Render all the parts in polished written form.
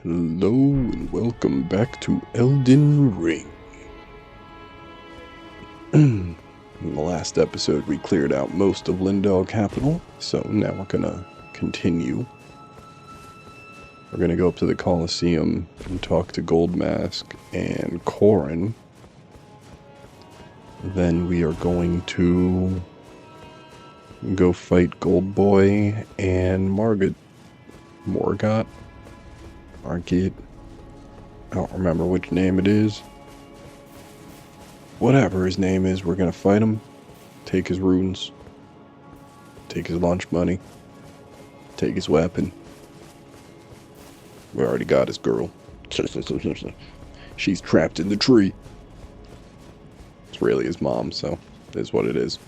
Hello and welcome back to Elden Ring. In the last episode we cleared out most of Lindell Capital, so now we're gonna continue. We're gonna go up to the Colosseum and talk to Goldmask and Corrin. Then we are going to go fight Goldboy and Margit. Margit? I don't remember which name it is. Whatever his name is, we're gonna fight him, take his runes, take his lunch money, take his weapon. We already got his girl. She's trapped in the tree. It's really his mom, so it is what it is.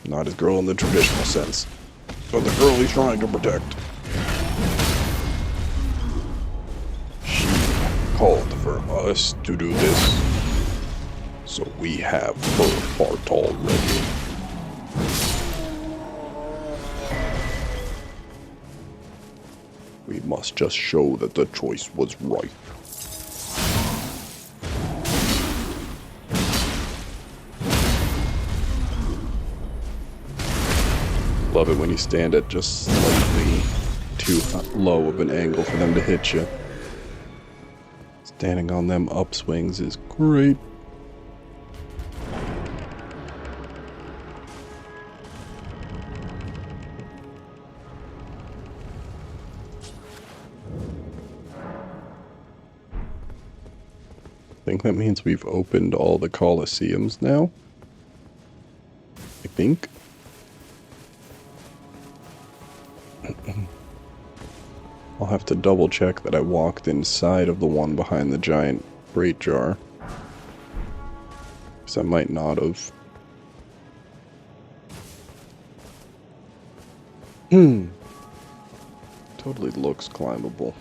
Not his girl in the traditional sense, but the girl he's trying to protect. She called for us to do this, so we have her heart already. We must just show that the choice was right. Love it when you stand at just slightly too low of an angle for them to hit you. Standing on them upswings is great. I think that means we've opened all the Colosseums now. I think. I'll have to double check that I walked inside of the one behind the giant freight jar. Because I might not have. Totally looks climbable.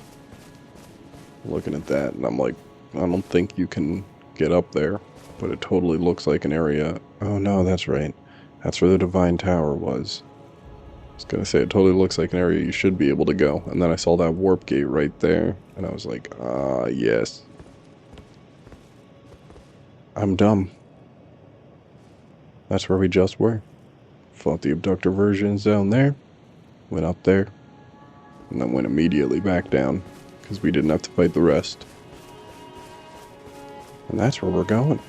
Looking at that and I'm like, I don't think you can get up there, but it totally looks like an area. Oh no, that's right. That's where the Divine Tower was. I was gonna say, it totally looks like an area you should be able to go. And then I saw that warp gate right there, and I was like, yes. I'm dumb. That's where we just were. Fought the abductor versions down there, went up there, and then went immediately back down, because we didn't have to fight the rest. And that's where we're going.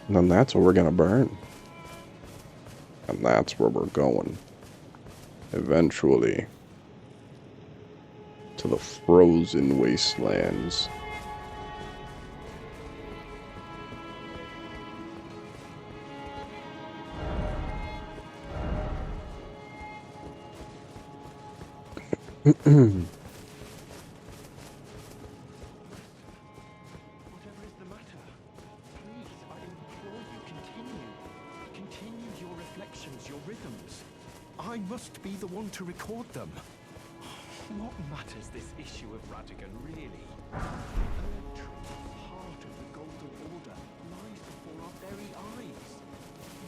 And then that's where we're gonna burn. And that's where we're going. Eventually. To the frozen wastelands. I must be the one to record them. What matters this issue of Radigan, really? The heart of the Golden Order lies before our very eyes.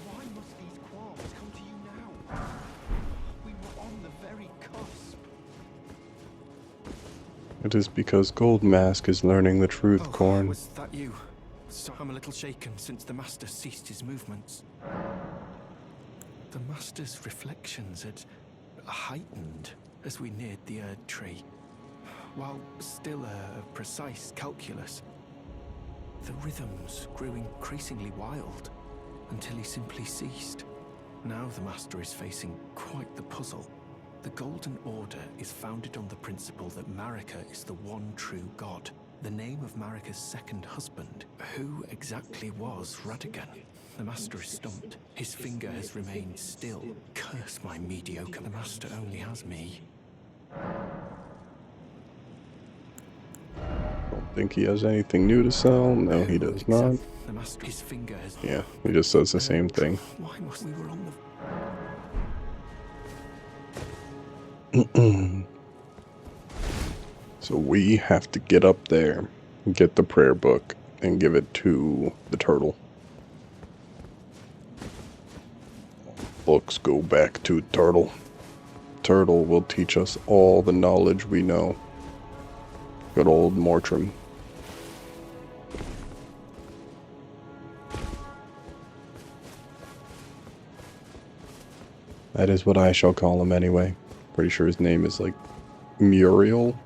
Why must these qualms come to you now? We were on the very cusp. It is because Goldmask is learning the truth, Corrin. Was that you? So I'm a little shaken since the Master ceased his movements. The Master's reflections had heightened as we neared the Erd Tree. While still a precise calculus, the rhythms grew increasingly wild until he simply ceased. Now the Master is facing quite the puzzle. The Golden Order is founded on the principle that Marika is the one true god. The name of Marika's second husband. Who exactly was Radigan? The Master is stumped. His finger has remained still. Curse my mediocre. The Master only has me. Don't think he has anything new to sell. No, he does not. The Master, his finger has... Yeah, he just says the same thing. Why must we were on the... So we have to get up there, get the prayer book, and give it to the turtle. Books go back to turtle. turtle will teach us all the knowledge we know. Good old Mortrim. That is what I shall call him anyway. Pretty sure his name is like Muriel.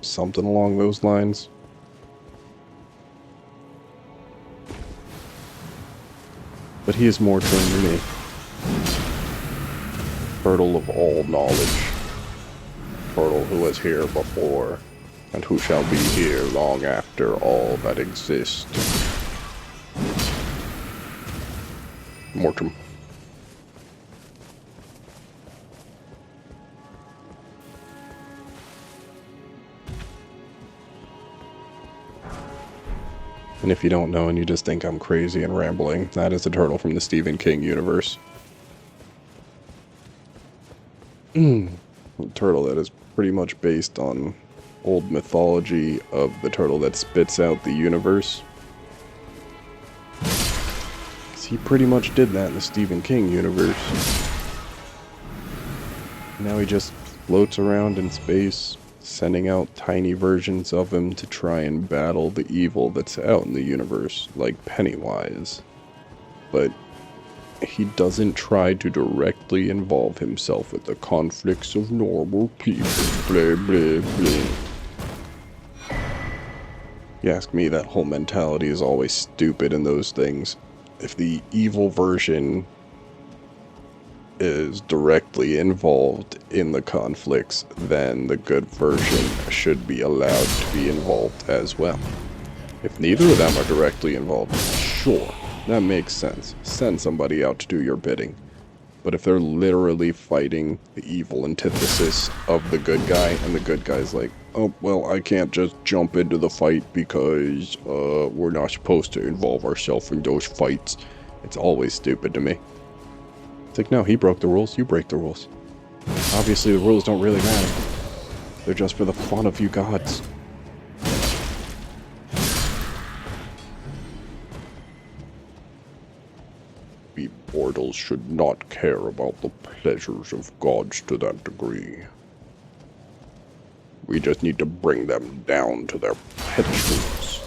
Something along those lines. But he is more trained than me. Turtle of all knowledge. Turtle who was here before, and who shall be here long after all that exists. Mortem. And if you don't know and you just think I'm crazy and rambling, that is the turtle from the Stephen King universe. A turtle that is pretty much based on old mythology of the turtle that spits out the universe. 'Cause he pretty much did that in the Stephen King universe. Now he just floats around in space, sending out tiny versions of him to try and battle the evil that's out in the universe, like Pennywise. But he doesn't try to directly involve himself with the conflicts of normal people. Blah, blah, blah. You ask me, that whole mentality is always stupid in those things. If the evil version is directly involved in the conflicts, then the good version should be allowed to be involved as well. If neither of them are directly involved, sure, that makes sense. Send somebody out to do your bidding. But if they're literally fighting the evil antithesis of the good guy, and the good guy's like, oh, well, I can't just jump into the fight because we're not supposed to involve ourselves in those fights, it's always stupid to me. It's like, no, he broke the rules, you break the rules. Obviously the rules don't really matter. They're just for the fun of you gods. We mortals should not care about the pleasures of gods to that degree. We just need to bring them down to their pedestals.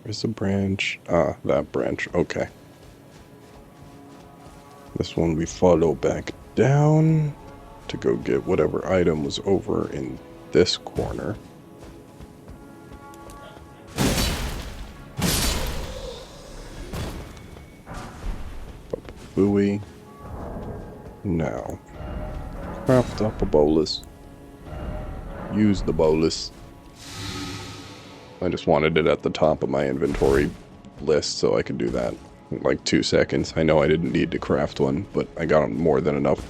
Where's the branch? Ah, that branch. Okay. This one we follow back down to go get whatever item was over in this corner. Buoy. Now, craft up a bolus. Use the bolus. I just wanted it at the top of my inventory list so I could do that in like 2 seconds. I know I didn't need to craft one, but I got more than enough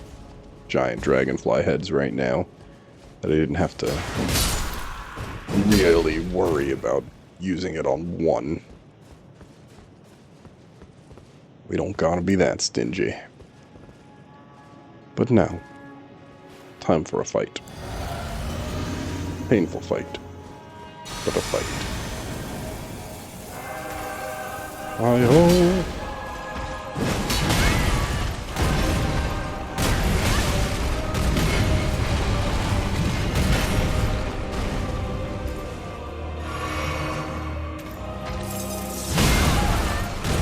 giant dragonfly heads right now that I didn't have to really worry about using it on one. We don't gotta be that stingy. But now, time for a fight. Painful fight. But a fight. Hi-ho!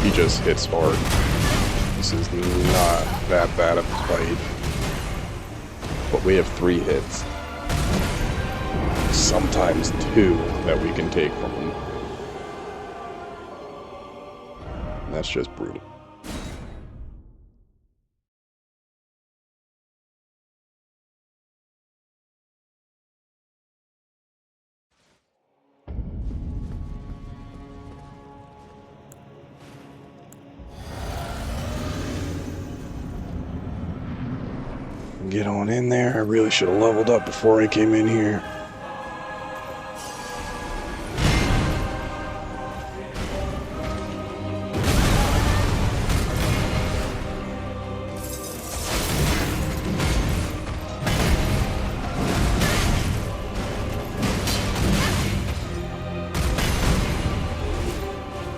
He just hits hard. This is not that bad of a fight. But we have 3 hits. Sometimes 2 that we can take from him. And that's just brutal. Get on in there. I really should have leveled up before I came in here.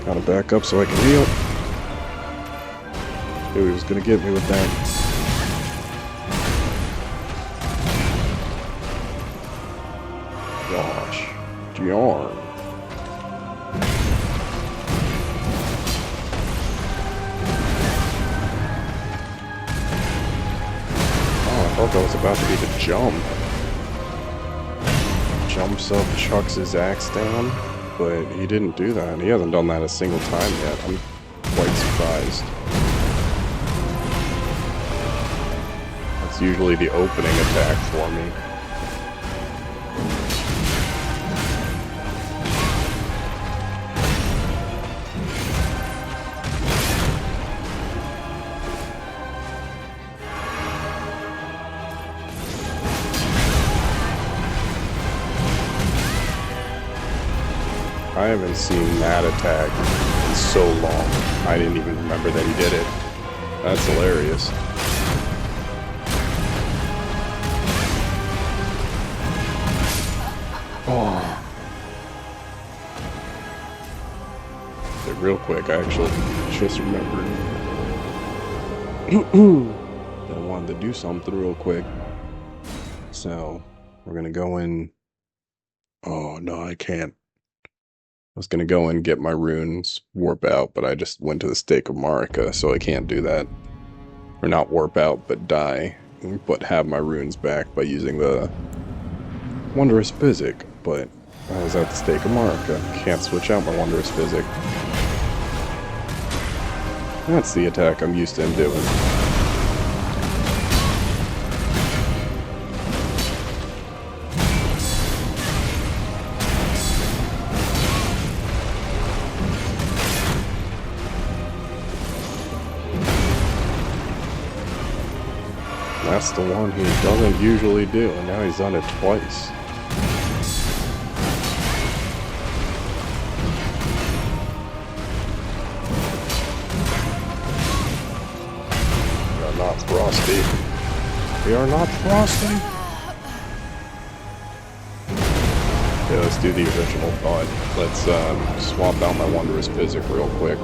Gotta back up so I can heal. Dude, he was gonna get me with that. Gosh. Darn. Oh, I thought that was about to be the jump. Jumps up, chucks his axe down, but he didn't do that. He hasn't done that a single time yet. I'm quite surprised. That's usually the opening attack for me. I haven't seen that attack in so long. I didn't even remember that he did it. That's hilarious. Oh. Okay, real quick, I actually just remembered that I wanted to do something real quick. So, we're gonna go in. Oh, no, I can't. I was gonna go and get my runes warp out, but I just went to the Stake of Marika, so I can't do that. Or not warp out, but die. But have my runes back by using the Wondrous Physic. But I was at the Stake of Marika. Can't switch out my Wondrous Physic. That's the attack I'm used to him doing. That's the one he doesn't usually do, and now he's done it twice. We are not frosty. We are not frosty. Okay, let's do the original thought. Let's swap out my Wondrous Physic real quick.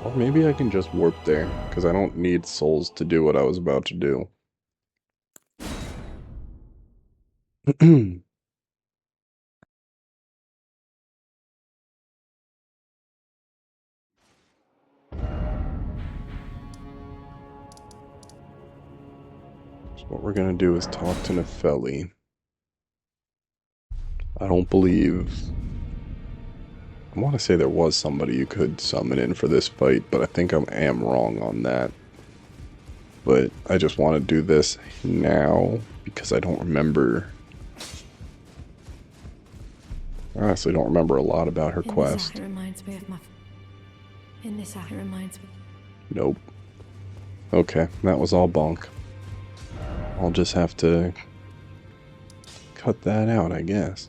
Or maybe I can just warp there, because I don't need souls to do what I was about to do. So what we're going to do is talk to Nefeli. I don't believe... I want to say there was somebody you could summon in for this fight, but I think I am wrong on that. But I just want to do this now because I don't remember. I honestly don't remember a lot about her quest. It reminds me of my... In this act, it reminds me... Nope. Okay, that was all bunk. I'll just have to cut that out, I guess.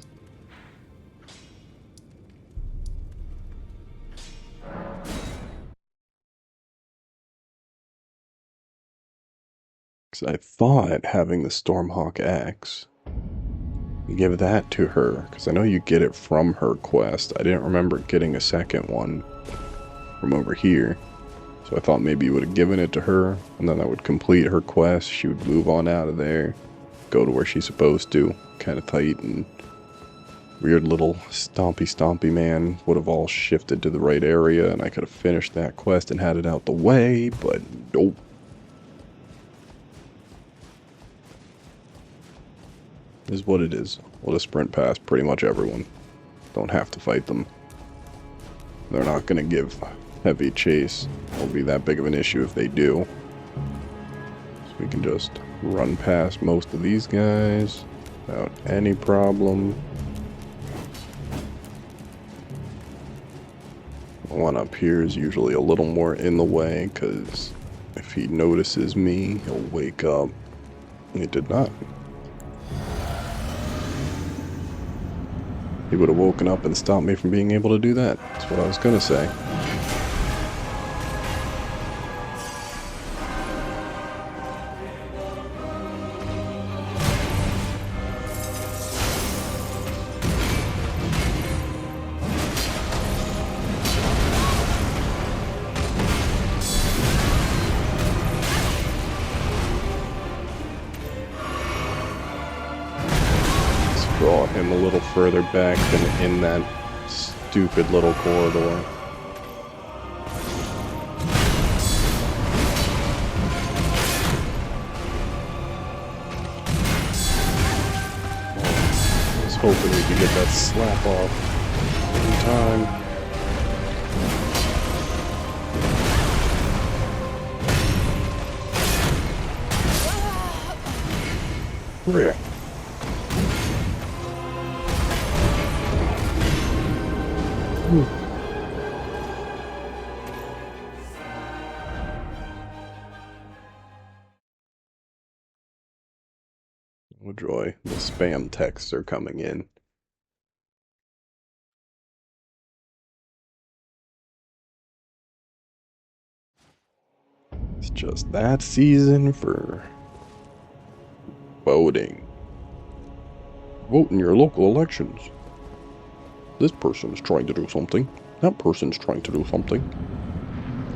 Because I thought having the Stormhawk axe, you give that to her, because I know you get it from her quest. I didn't remember getting a second one from over here. So I thought maybe you would have given it to her, and then that would complete her quest. She would move on out of there, go to where she's supposed to, kind of tight, and weird little stompy man would have all shifted to the right area, and I could have finished that quest and had it out the way, but nope. Is what it is. We'll just sprint past pretty much everyone. Don't have to fight them. They're not going to give heavy chase. It won't be that big of an issue if they do. So we can just run past most of these guys without any problem. The one up here is usually a little more in the way, because if he notices me, he'll wake up. He did not. He would have woken up and stopped me from being able to do that. That's what I was gonna say. further back than in that stupid little corridor. I was hoping we could get that slap off in time. Yeah. Oh joy, the spam texts are coming in. It's just that season for voting. Vote in your local elections. This person is trying to do something. That person's trying to do something.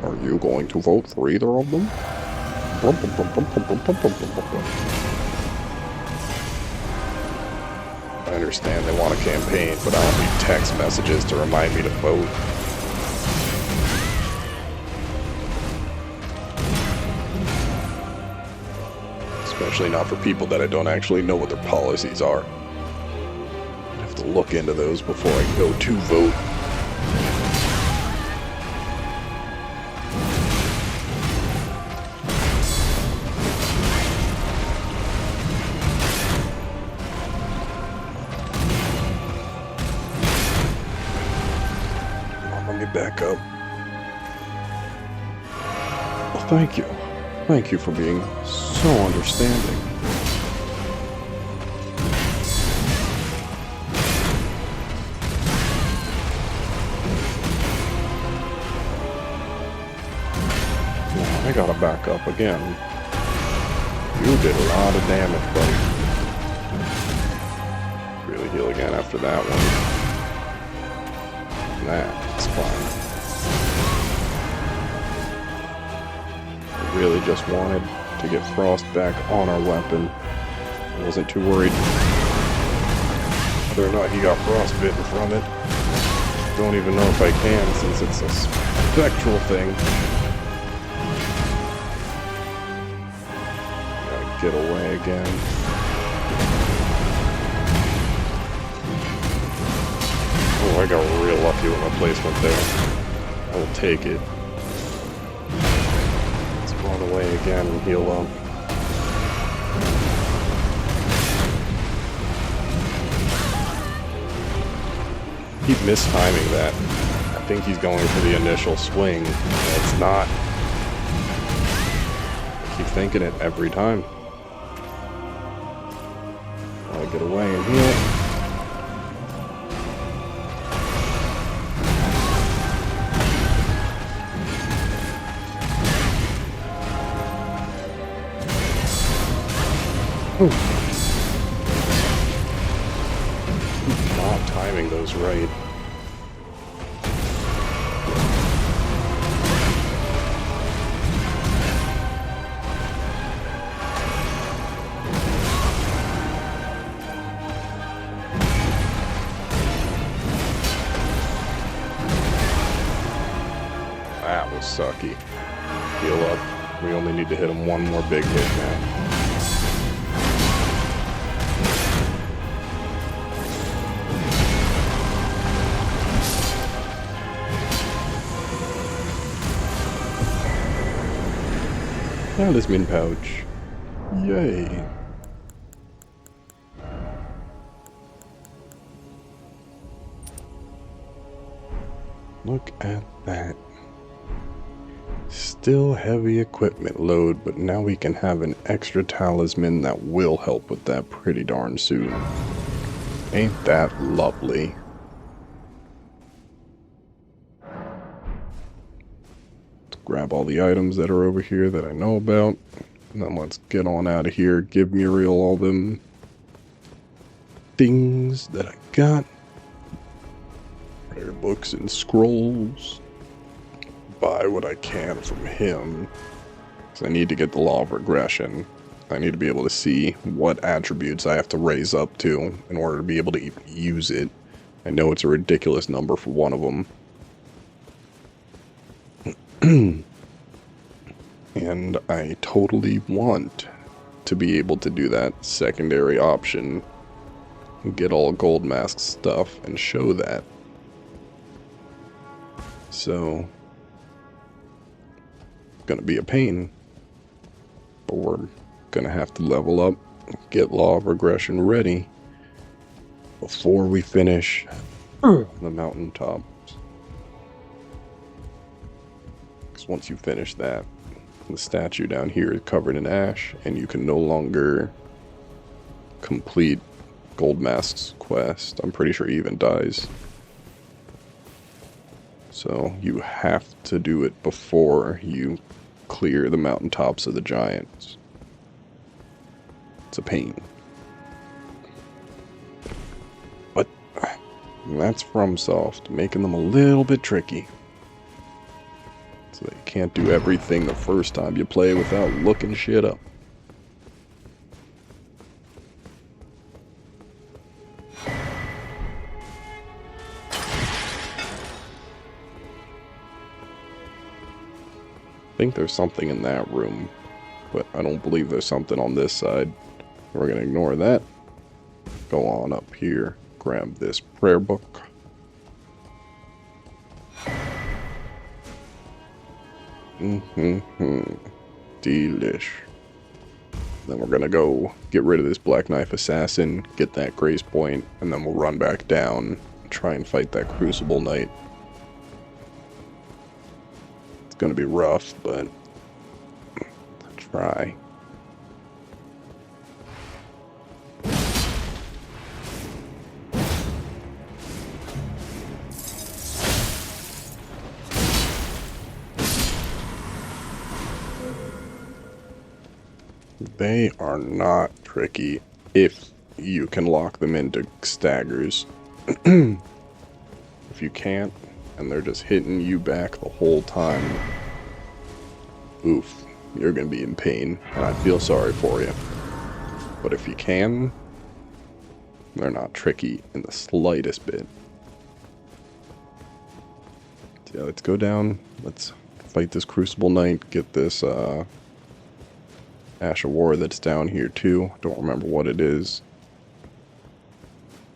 Are you going to vote for either of them? I understand they want a campaign, but I don't need text messages to remind me to vote. Especially not for people that I don't actually know what their policies are. I have to look into those before I go to vote. Let me back up. Well, thank you. Thank you for being so understanding. Well, I gotta back up again. You did a lot of damage, buddy. Really heal again after that one. That's fine. I really just wanted to get Frost back on our weapon. I wasn't too worried whether or not he got frostbitten from it. Don't even know if I can since it's a spectral thing. Gotta get away again. Oh, I got real lucky with my placement there. I will take it. Let's run away again and heal up. Keep mistiming that. I think he's going for the initial swing. It's not. I keep thinking it every time. I get away and heal. Not timing those right. That was sucky. Heal up. We only need to hit him one more big hit now. Talisman pouch. Yay. Look at that. Still heavy equipment load, but now we can have an extra talisman that will help with that pretty darn soon. Ain't that lovely? Grab all the items that are over here that I know about, and then let's get on out of here. Give Muriel all them things that I got. Rare books and scrolls. Buy what I can from him, because I need to get the law of regression. I need to be able to see what attributes I have to raise up to in order to be able to even use it. I know it's a ridiculous number for one of them. And I totally want to be able to do that secondary option. Get all gold mask stuff and show that. So, gonna be a pain. But we're gonna have to level up, get Law of Regression ready before we finish the mountaintops. Because once you finish that, the statue down here is covered in ash, and you can no longer complete Gold Mask's quest. I'm pretty sure he even dies. So you have to do it before you clear the mountaintops of the giants. It's a pain. But that's FromSoft, making them a little bit tricky. So that you can't do everything the first time you play without looking shit up. I think there's something in that room, but I don't believe there's something on this side. We're gonna ignore that. Go on up here, grab this prayer book. Delish. Then we're gonna go get rid of this Black Knife Assassin, get that Grace Point, and then we'll run back down and try and fight that Crucible Knight. It's gonna be rough, but I'll try. They are not tricky if you can lock them into staggers. If you can't, and they're just hitting you back the whole time, oof, you're gonna be in pain, and I feel sorry for you. But if you can, they're not tricky in the slightest bit. So yeah, let's go down, let's fight this Crucible Knight, get this, Ash of War that's down here too. Don't remember what it is.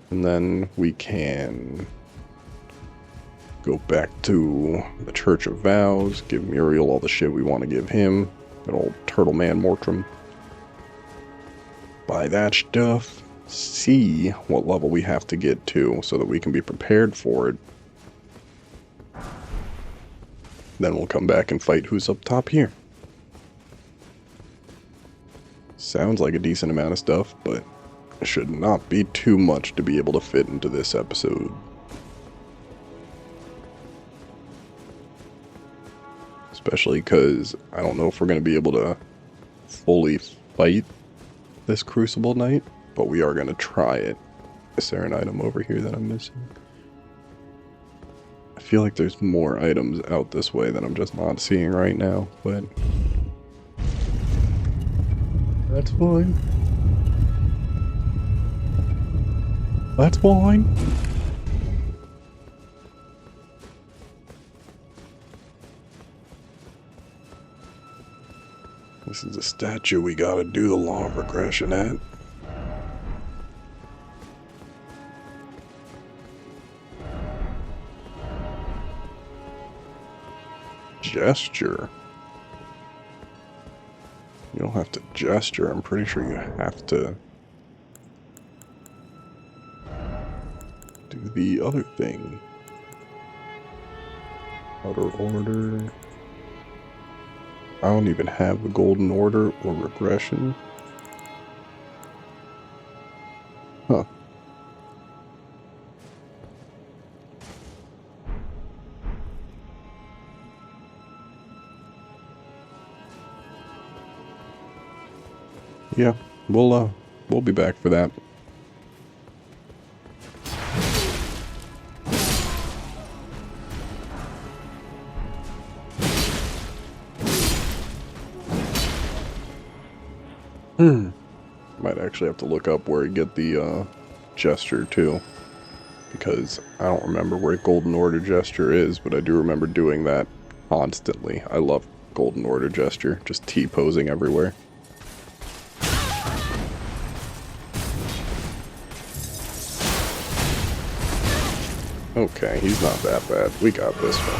And then we can go back to the Church of Vows, give Muriel all the shit we want to give him. That old Turtle Man Mortram. Buy that stuff. See what level we have to get to so that we can be prepared for it. Then we'll come back and fight who's up top here. Sounds like a decent amount of stuff, but it should not be too much to be able to fit into this episode. Especially because I don't know if we're going to be able to fully fight this Crucible Knight, but we are going to try it. Is there an item over here that I'm missing? I feel like there's more items out this way that I'm just not seeing right now, but that's fine. That's fine. This is a statue we gotta do the Law of Regression at. Gesture. You don't have to gesture, I'm pretty sure you have to do the other thing. Outer Order. I don't even have the Golden Order or Regression. Huh. Yeah, we'll be back for that. Might actually have to look up where you get the gesture too, because I don't remember where Golden Order gesture is, but I do remember doing that constantly. I love Golden Order gesture, just T-posing everywhere. Okay, he's not that bad. We got this one.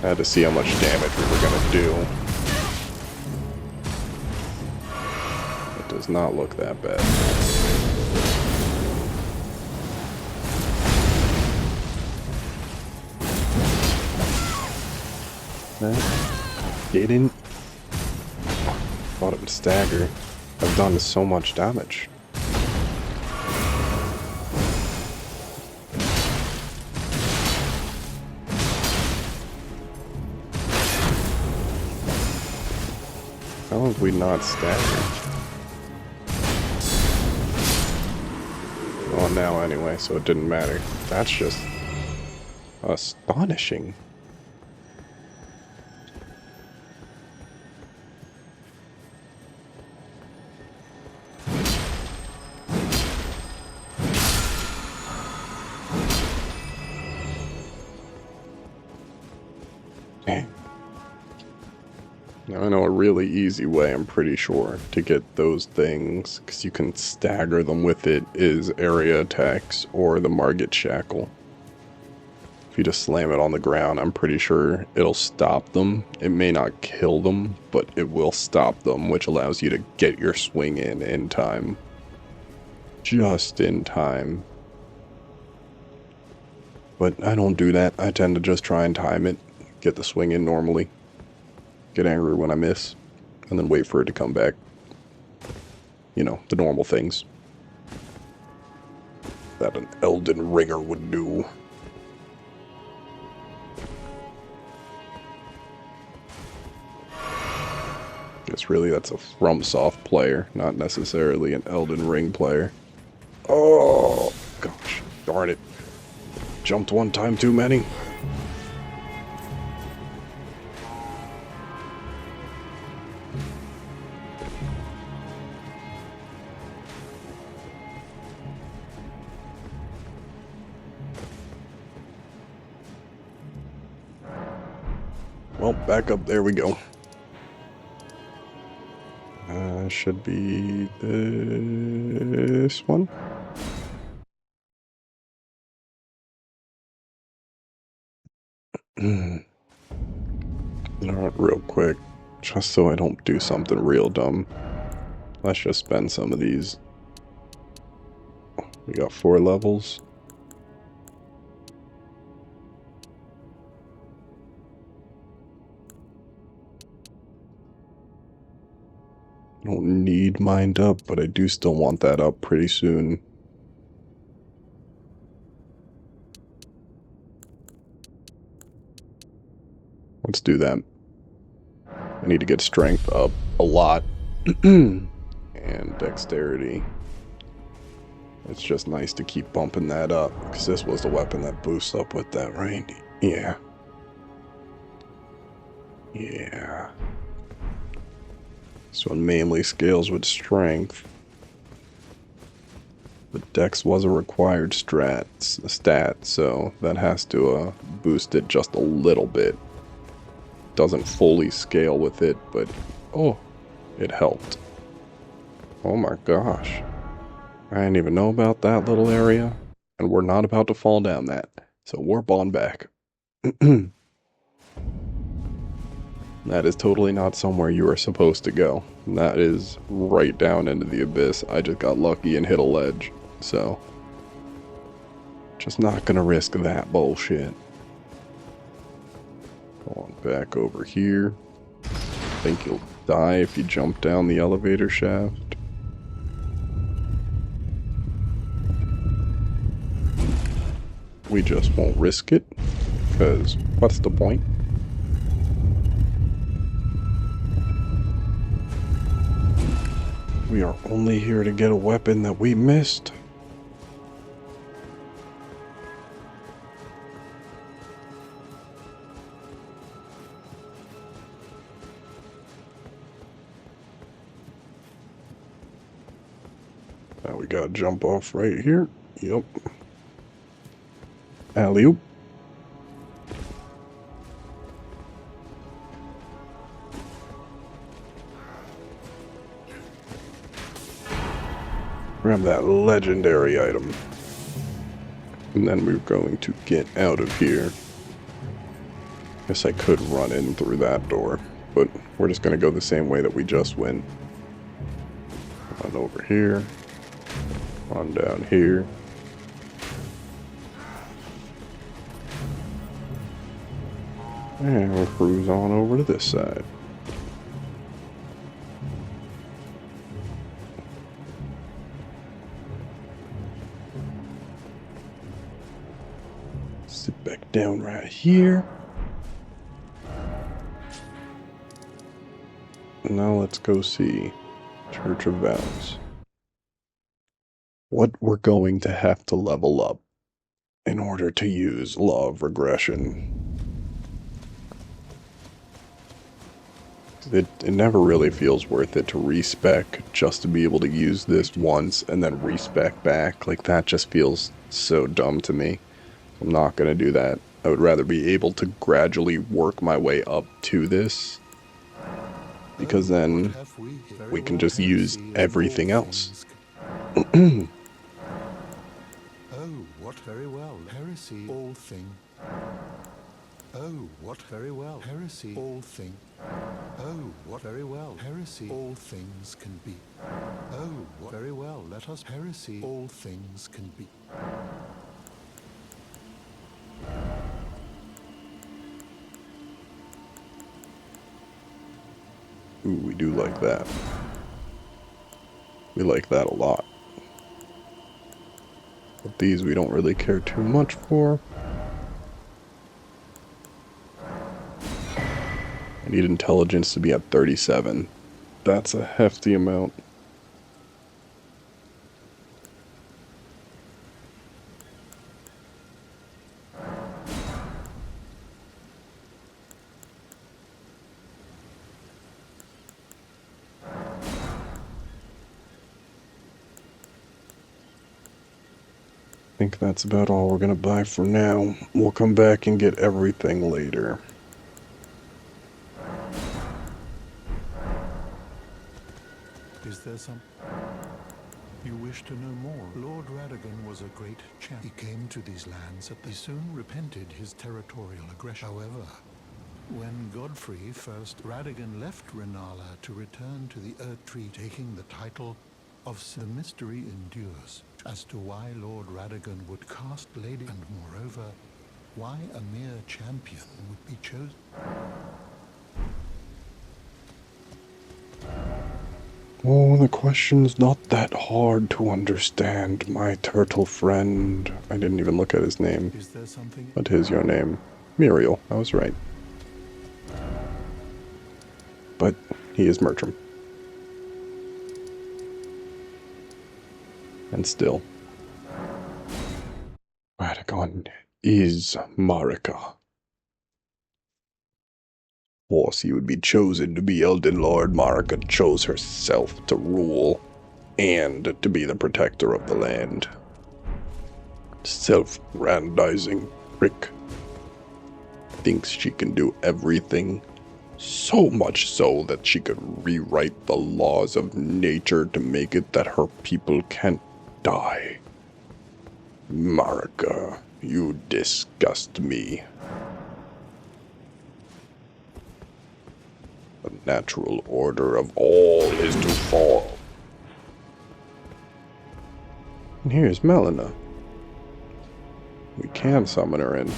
I had to see how much damage we were gonna do. It does not look that bad. That didn't. Thought it would stagger. I've done so much damage. How have we not staggered? Well, now anyway, so it didn't matter. That's just astonishing. Dang. Now I know a really easy way, I'm pretty sure, to get those things, because you can stagger them with it, is area attacks or the Margit Shackle. If you just slam it on the ground, I'm pretty sure it'll stop them. It may not kill them, but it will stop them, which allows you to get your swing in time. Just in time. But I don't do that. I tend to just try and time it, get the swing in normally. Get angry when I miss, and then wait for it to come back. You know, the normal things that an Elden Ringer would do. Guess really that's a FromSoft player, not necessarily an Elden Ring player. Oh, gosh, darn it. Jumped one time too many. Well, back up, there we go. Should be this one. Alright, real quick, just so I don't do something real dumb. Let's just spend some of these. We got 4 levels. I don't need mind up, but I do still want that up pretty soon. Let's do that. I need to get strength up a lot. And dexterity. It's just nice to keep bumping that up, because this was the weapon that boosts up with that, right? Yeah. Yeah. This one mainly scales with strength. But dex was a required stat, so that has to boost it just a little bit. Doesn't fully scale with it, but oh, it helped. Oh my gosh. I didn't even know about that little area, and we're not about to fall down that. So warp on back. That is totally not somewhere you are supposed to go. That is right down into the abyss. I just got lucky and hit a ledge, so just not gonna risk that bullshit. Go on back over here. Think you'll die if you jump down the elevator shaft. We just won't risk it, because what's the point? We are only here to get a weapon that we missed. Now we gotta jump off right here. Yep. Alley-oop. Grab that legendary item. And then we're going to get out of here. Guess I could run in through that door, but we're just going to go the same way that we just went. Run over here. Run down here. And we'll cruise on over to this side. Sit back down right here. Now let's go see Church of Vows. What we're going to have to level up in order to use Law of Regression. It never really feels worth it to respec just to be able to use this once and then respec back. Like, that just feels so dumb to me. I'm not going to do that. I would rather be able to gradually work my way up to this, because then we can just use everything else. Oh, what very well. Heresy, all thing. Oh, what very well. Heresy, all thing. Oh, what very well. Heresy, all things can be. Oh, what very well. Let us heresy, all things can be. Ooh, we do like that. We like that a lot. But these we don't really care too much for. I need intelligence to be at 37. That's a hefty amount. I think that's about all we're gonna buy for now. We'll come back and get everything later. Is there some... You wish to know more? Lord Radagon was a great champ. He came to these lands at he soon repented his territorial aggression. However, when Godfrey first Radagon left Renala to return to the Erdtree, taking the title of the mystery endures as to why Lord Radagon would cast Lady, and moreover, why a mere champion would be chosen. Oh, the question's not that hard to understand, my turtle friend. I didn't even look at his name. Is there something? What is your name? Muriel, I was right. But he is Mertram. And still, Radagon is Marika. Of course, he would be chosen to be Elden Lord. Marika chose herself to rule and to be the protector of the land. Self-grandizing prick. Thinks she can do everything. So much so that she could rewrite the laws of nature to make it that her people can't die. Marika, you disgust me. The natural order of all is to fall. And here's Melina. We can summon her in.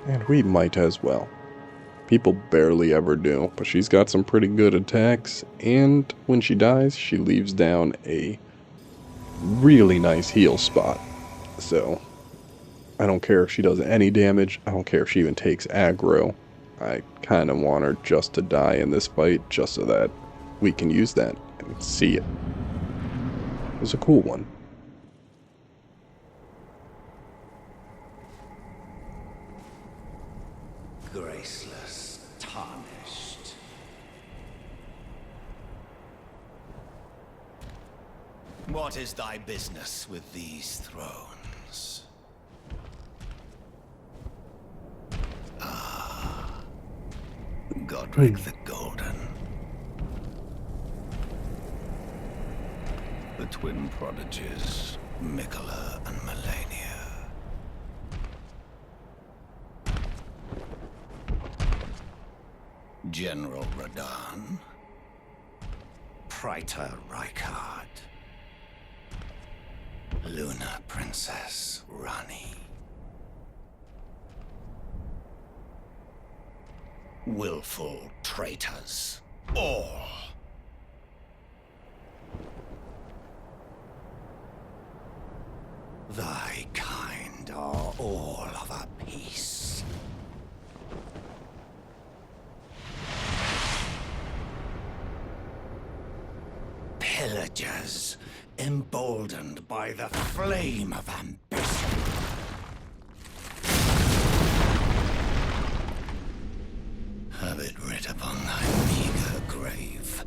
And we might as well. People barely ever do, but she's got some pretty good attacks, and when she dies, she leaves down a really nice heal spot. So, I don't care if she does any damage, I don't care if she even takes aggro. I kind of want her just to die in this fight, just so that we can use that and see it. It was a cool one. Graceless, tarnished. What is thy business with these thrones? Ah, Godric the Golden. The twin prodigies, Mikola and Melania. General Radahn. Praetor Rykard. Luna Princess Rani. Willful traitors, all. Thy kind are all of a piece. Pillagers, emboldened by the flame of ambition. Have it writ upon thy meager grave.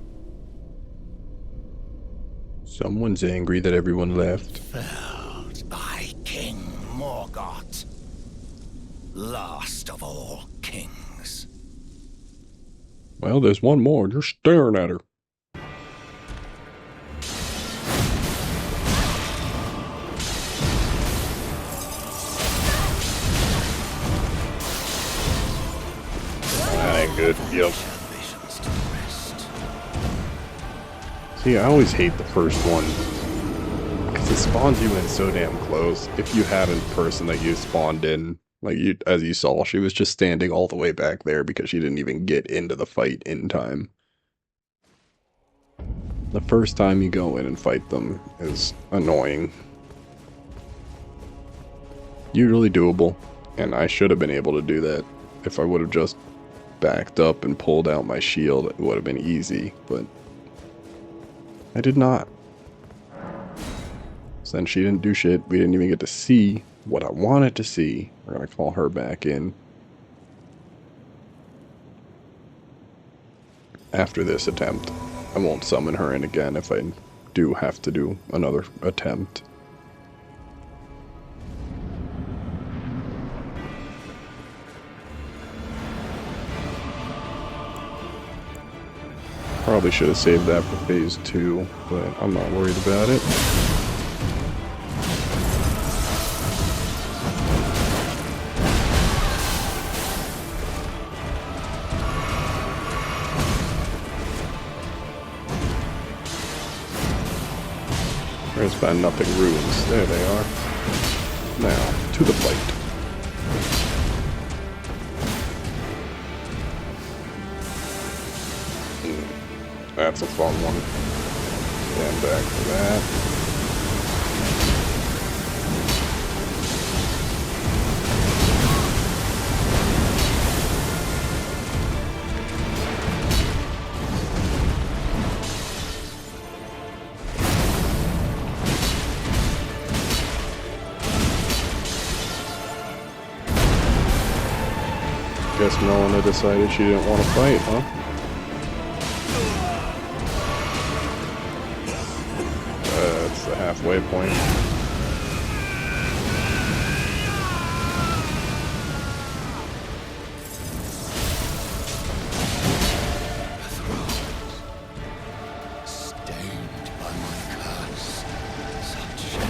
Someone's angry that everyone left. Felled by King Morgoth, last of all kings. Well, there's one more. You're staring at her. That ain't good. Yep. See, I always hate the first one. Because it spawns you in so damn close. If you had a person that you spawned in, like you, as you saw, she was just standing all the way back there because she didn't even get into the fight in time. The first time you go in and fight them is annoying. Usually doable, and I should have been able to do that. If I would have just backed up and pulled out my shield, it would have been easy, but I did not. So then she didn't do shit. We didn't even get to see what I wanted to see. We're gonna call her back in. After this attempt. I won't summon her in again if I do have to do another attempt. Probably should have saved that for phase 2, but I'm not worried about it. There's been nothing ruins. There they are. Now, to the fight. That's a fun one. Stand back for that. Guess Melina decided she didn't want to fight, huh? That's the halfway point.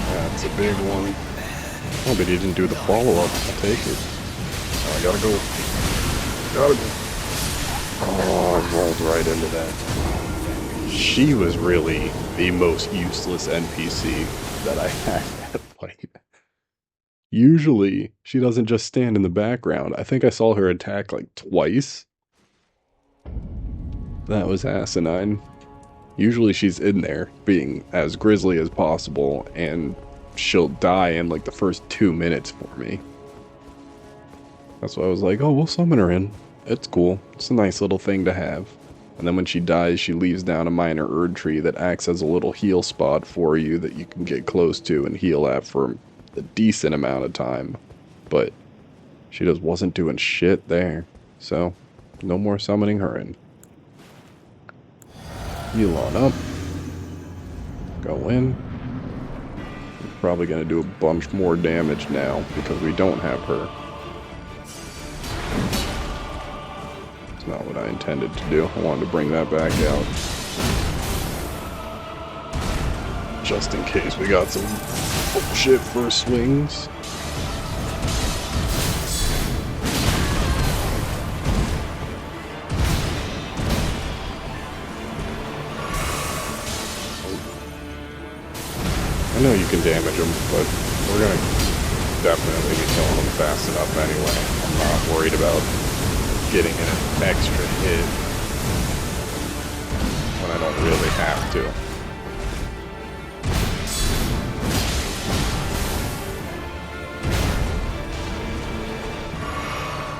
That's a big one. Oh, but he didn't do the follow-up. I'll take it. Oh, I gotta go. Gotta go. Oh, I rolled right into that. She was really the most useless NPC that I had in that fight. Usually, she doesn't just stand in the background. I think I saw her attack like twice. That was asinine. Usually she's in there, being as grisly as possible, and she'll die in like the first 2 minutes for me. That's why I was like, oh, we'll summon her in. It's cool. It's a nice little thing to have. And then when she dies, she leaves down a minor Erd tree that acts as a little heal spot for you that you can get close to and heal at for a decent amount of time. But she just wasn't doing shit there. So, no more summoning her in. Heal on up. Go in. probably going to do a bunch more damage now because we don't have her. It's not what I intended to do. I wanted to bring that back out. Just in case we got some shit first swings. I know you can damage them, but we're gonna definitely be killing them fast enough anyway. I'm not worried about getting an extra hit when I don't really have to.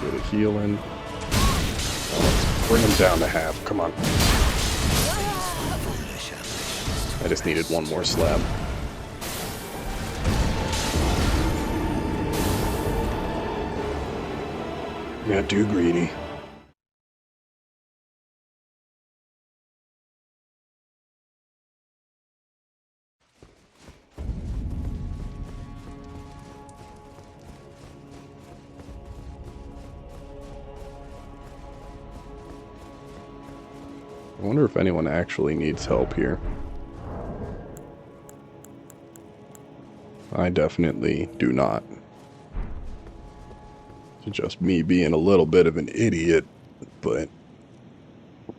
Get a heal in. Now let's bring him down to half. Come on. I just needed one more slab. Got too greedy. I wonder if anyone actually needs help here. I definitely do not. It's just me being a little bit of an idiot, but I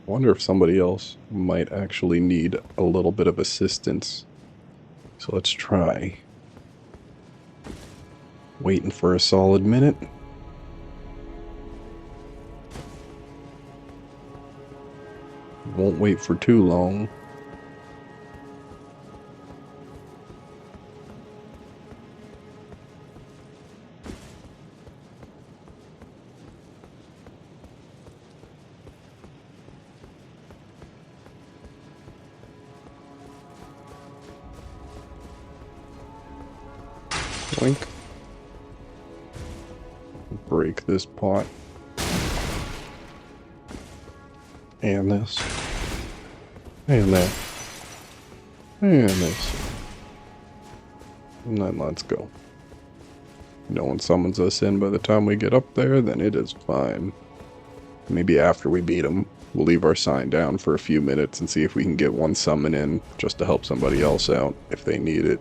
wonder if somebody else might actually need a little bit of assistance. So let's try. Waiting for a solid minute. Won't wait for too long. Blink. Break this pot. And this. And that. And this. And then let's go. No one summons us in by the time we get up there, then it is fine. Maybe after we beat them, we'll leave our sign down for a few minutes and see if we can get one summon in just to help somebody else out if they need it.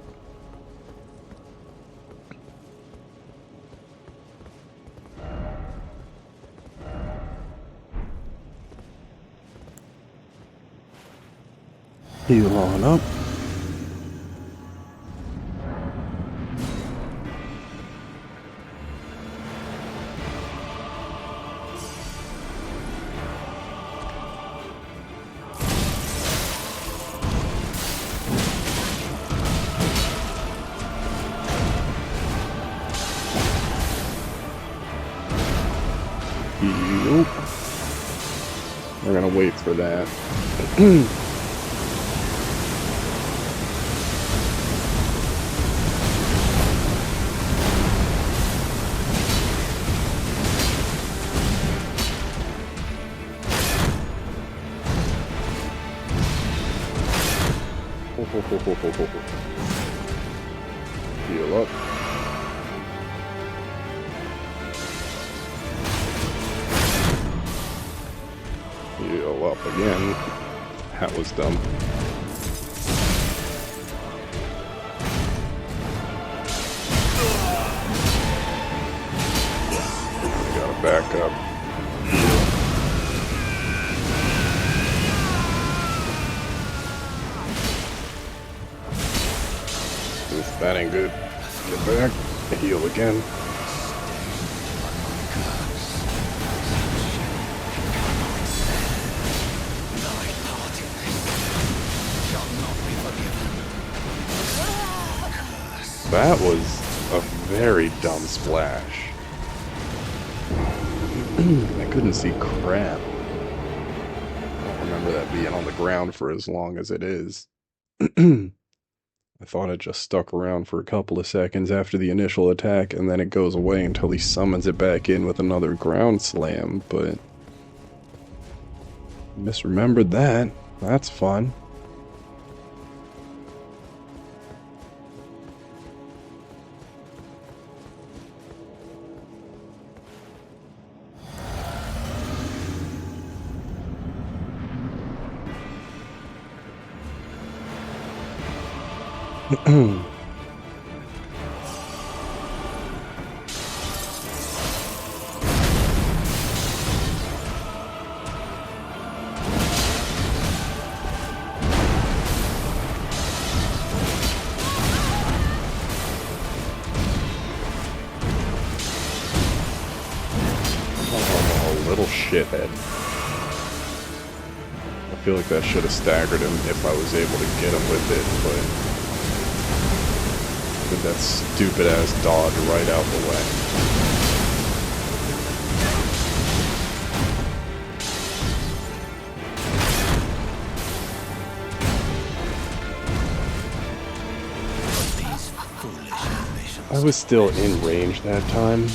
Heal on up. Nope. We're gonna wait for that. Heal up. Heal up again. That was dumb. We gotta back up. That ain't good. Get back. Heal again. That was a very dumb splash. I couldn't see crap. I don't remember that being on the ground for as long as it is. I thought it just stuck around for a couple of seconds after the initial attack, and then it goes away until he summons it back in with another ground slam, but misremembered that. That's fun. Oh, little shithead. I feel like that should have staggered him if I was able to get him with it, but did that stupid ass dodge right out the way. These foolish ambitions. I was still in range that time.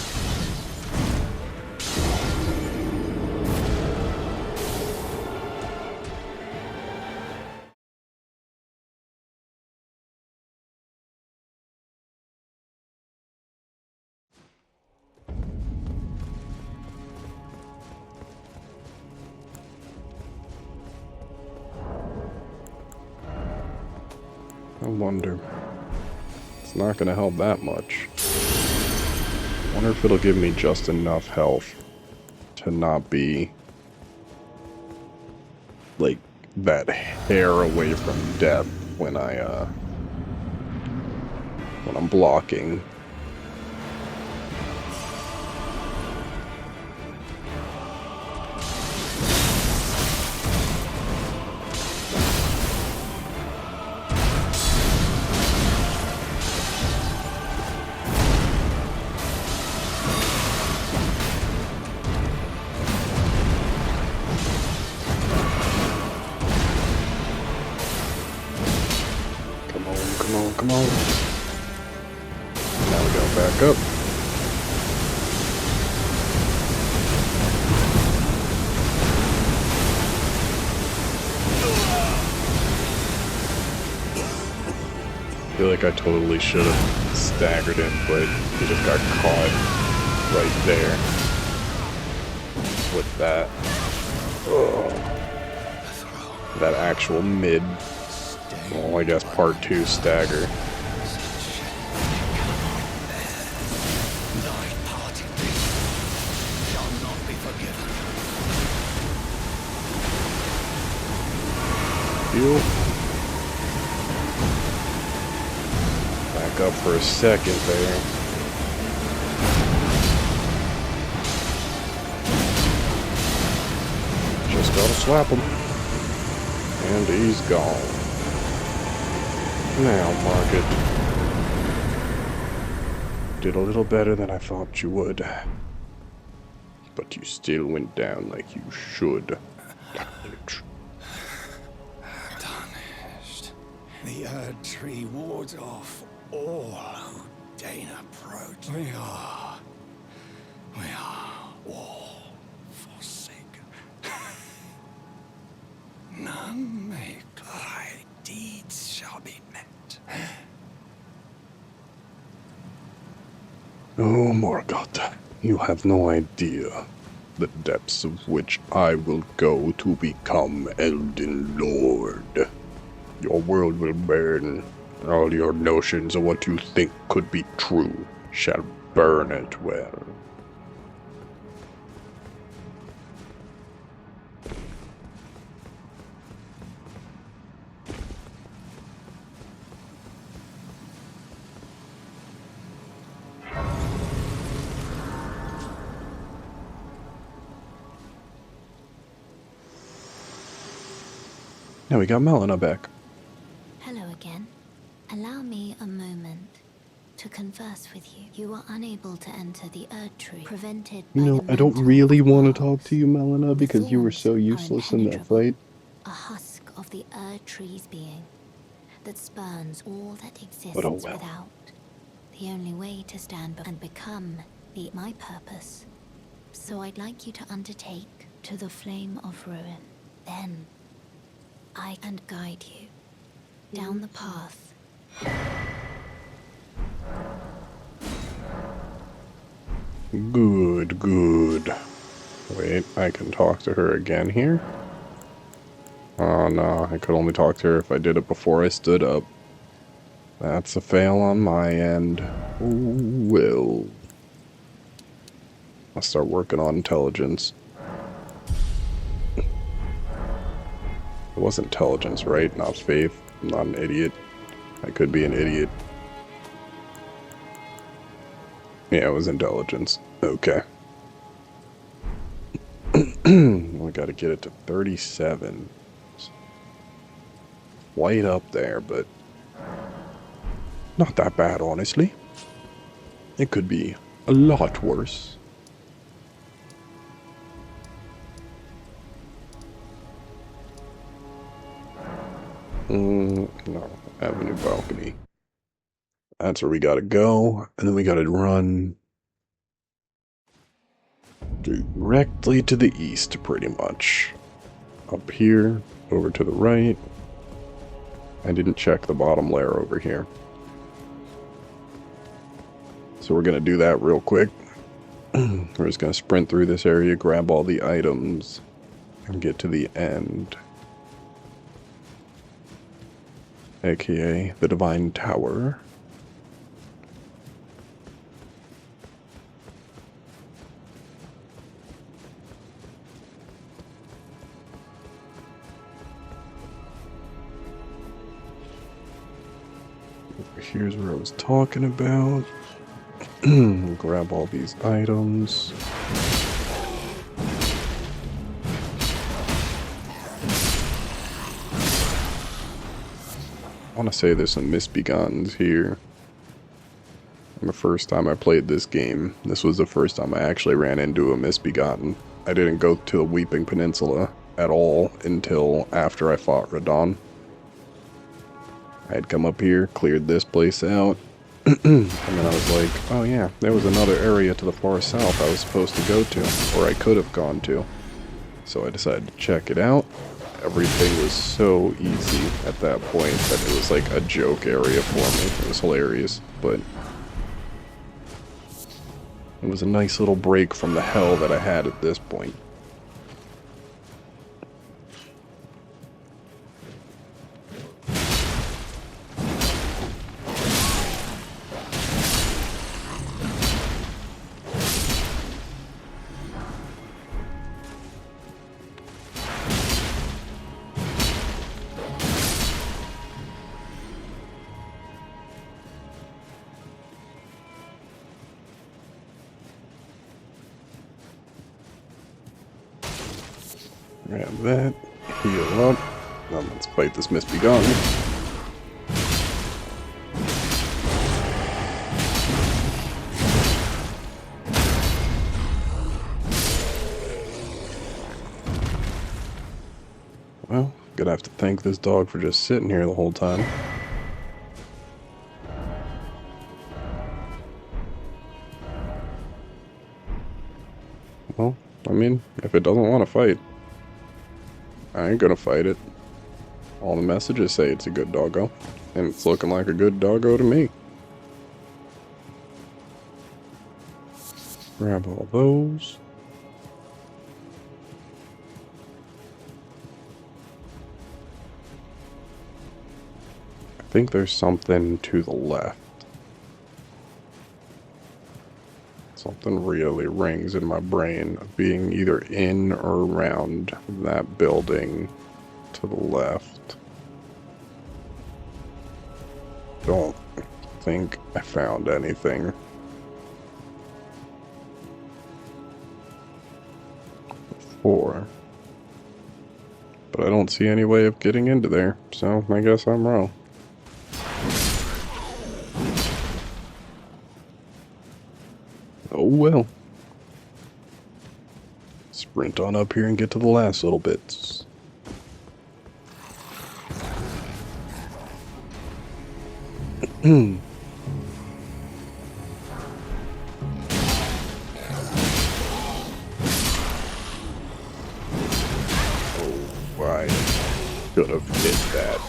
I wonder. It's not gonna help that much. Wonder if it'll give me just enough health to not be like that hair away from death when I'm blocking. Come on. Now we go back up. I feel like I totally should have staggered him, but he just got caught right there with that. Ugh. That actual mid. Well, I guess part 2 stagger. Thy parting shall not be forgiven. Heal. Back up for a second there. Just gotta slap him. And he's gone. Now, Market. Did a little better than I thought you would. But you still went down like you should. Tarnished. The Erd Tree wards off all who deign approach. We are all forsaken. None may thy deeds shall be met. Oh, Morgoth, you have no idea the depths of which I will go to become Elden Lord. Your world will burn. All your notions of what you think could be true shall burn as well. Now we got Melina back. Hello again. Allow me a moment to converse with you. You were unable to enter the Erd Tree, prevented by You know, the I don't mantle really of want to paths. talk to you, Melina, The because you were so thorns are useless in that impenetrable, fight. a husk of the Erd Tree's being that spurns all that exists But oh well. without. The only way to stand and become my purpose. So I'd like you to undertake to the Flame of Ruin. Then I can guide you down the path. Good, good. Wait, I can talk to her again here? Oh no, I could only talk to her if I did it before I stood up. That's a fail on my end. Well, I'll start working on intelligence. It was intelligence, right? Not faith. I'm not an idiot. I could be an idiot. Yeah, it was intelligence. Okay. We gotta get it to 37. Quite up there, but not that bad, honestly. It could be a lot worse. No, avenue balcony. That's where we gotta go, and then we gotta run directly to the east, pretty much. Up here, over to the right. I didn't check the bottom layer over here. So we're gonna do that real quick. We're just gonna sprint through this area, grab all the items, and get to the end. AKA the Divine Tower. Here's where I was talking about. Grab all these items. I want to say there's some misbegottens here. The first time I played this game, this was the first time I actually ran into a misbegotten. I didn't go to the Weeping Peninsula at all until after I fought Radon. I had come up here, cleared this place out, and then I was like, oh yeah, there was another area to the far south I was supposed to go to, or I could have gone to. So I decided to check it out. Everything was so easy at that point that it was like a joke area for me. It was hilarious, but it was a nice little break from the hell that I had at this point. Grab that, heal up. Now let's fight this misbegotten. Well, gonna have to thank this dog for just sitting here the whole time. Well, I mean, if it doesn't want to fight, I ain't gonna fight it. All the messages say it's a good doggo, and it's looking like a good doggo to me. Grab all those. I think there's something to the left. Something really rings in my brain of being either in or around that building to the left. Don't think I found anything. Before. But I don't see any way of getting into there, so I guess I'm wrong. Oh well. Sprint on up here and get to the last little bits. Oh, I should have hit that.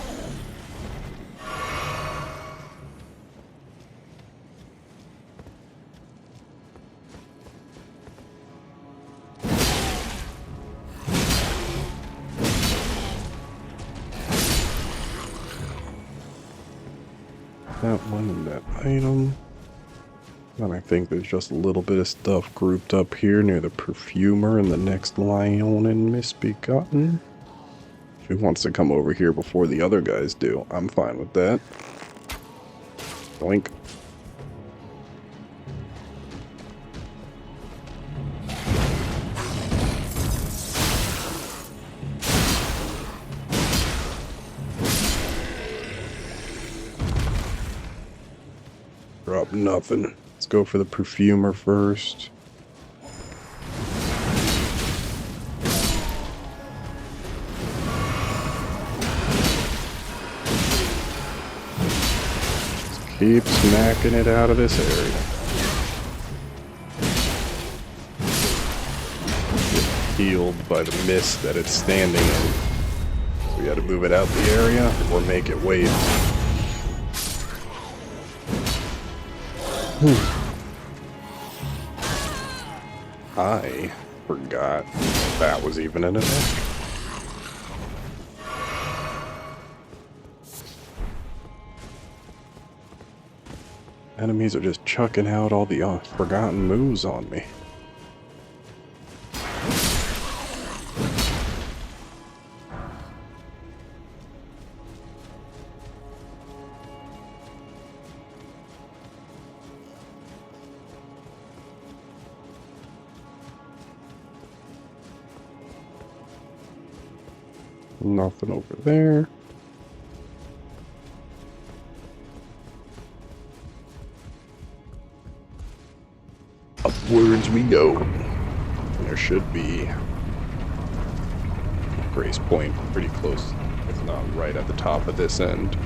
that one and that item. And I think there's just a little bit of stuff grouped up here near the perfumer and the next lion and misbegotten. If he wants to come over here before the other guys do, I'm fine with that. Boink. Drop nothing. Let's go for the perfumer first. Just keep smacking it out of this area. Get healed by the mist that it's standing in. So we gotta move it out the area or make it wait. I forgot that was even an attack. Enemies are just chucking out all the forgotten moves on me. Nothing over there. Upwards we go. There should be Grace Point pretty close, if not right at the top of this end.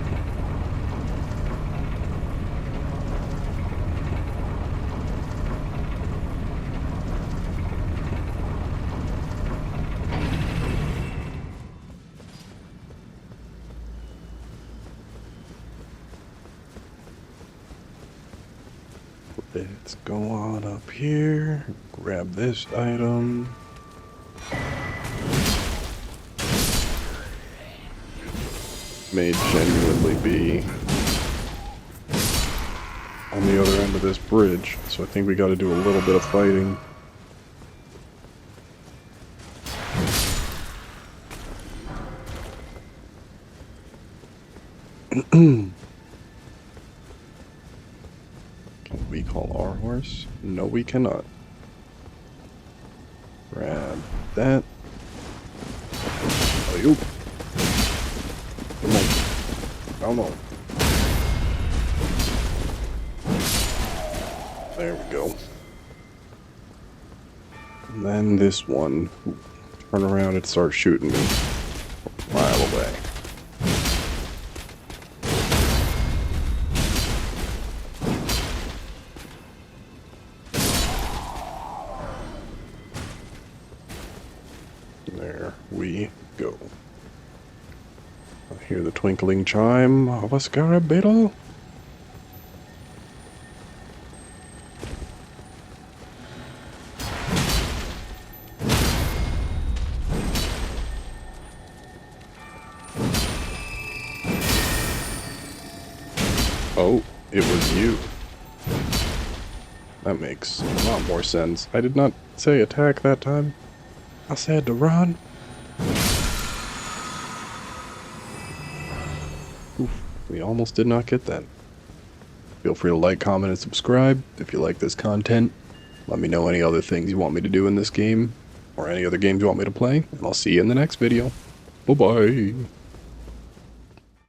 Let's go on up here, grab this item. May genuinely be on the other end of this bridge, so I think we gotta do a little bit of fighting. Can we call our horse? No, we cannot. Grab that. Oh, you. Come on. Come on. There we go. And then this one. Turn around and start shooting me. A mile away. There we go. I hear the twinkling chime of a scarab beetle. Oh, it was you. That makes a lot more sense. I did not say attack that time. I said to run. Oof, we almost did not get that. Feel free to like, comment, and subscribe if you like this content. Let me know any other things you want me to do in this game, or any other games you want me to play, and I'll see you in the next video. Bye-bye.